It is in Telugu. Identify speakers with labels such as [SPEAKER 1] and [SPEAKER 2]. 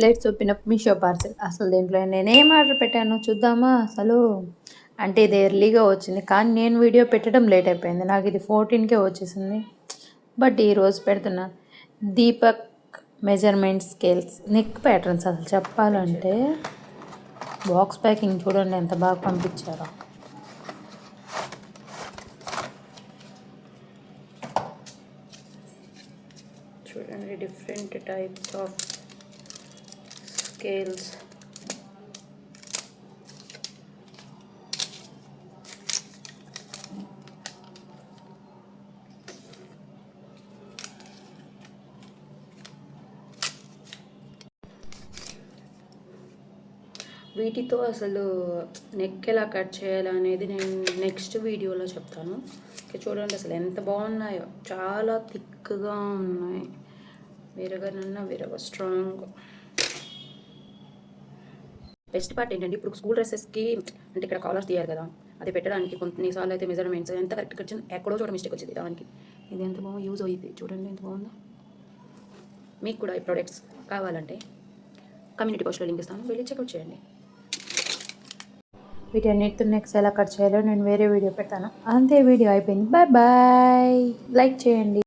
[SPEAKER 1] Let's open up Meesho parcel. అసలు దీంట్లో నేనేం ఆర్డర్ పెట్టానో చూద్దామా అసలు? అంటే ఇది ఎర్లీగా వచ్చింది, కానీ నేను వీడియో పెట్టడం లేట్ అయిపోయింది. నాకు ఇది 14కే వచ్చేసింది. బట్ ఈరోజు పెడుతున్నా. Deepak measurement scales neck patterns. అసలు చెప్పాలంటే బాక్స్ ప్యాకింగ్ చూడండి ఎంత బాగా పంపించారో. చూడండి డిఫరెంట్ టైప్స్ ఆఫ్ స్కేల్స్. వీటితో అసలు నెక్ ఎలా కట్ చేయాలనేది నేను నెక్స్ట్ వీడియోలో చెప్తాను. చూడండి అసలు ఎంత బాగున్నాయో, చాలా థిక్గా ఉన్నాయి. విరగ స్ట్రాంగ్. బెస్ట్ పార్ట్ ఏంటంటే ఇప్పుడు స్కూల్ డ్రెస్సెస్కి అంటే ఇక్కడ కాలర్స్ తీయాలి కదా, అది పెట్టడానికి కొన్నిసార్లు అయితే మెజర్మెంట్స్ ఎంత కరెక్ట్గా వచ్చింది, ఎక్కడో చోట మిస్టేక్ వచ్చింది దానికి. ఇది ఎంత బాగా యూజ్ అయ్యింది చూడండి, ఎంత బాగుందో. మీకు కూడా ఈ ప్రోడక్ట్స్ కావాలంటే కమ్యూనిటీ పోస్ట్లో లింక్ ఇస్తాను, వెళ్ళి చెక్అవుట్ చేయండి. వీటన్నిటితో నెక్స్ట్ ఎలా కట్ చేయాలో నేను వేరే వీడియో పెడతాను. అంతే, వీడియో అయిపోయింది. Bye bye. లైక్ చేయండి.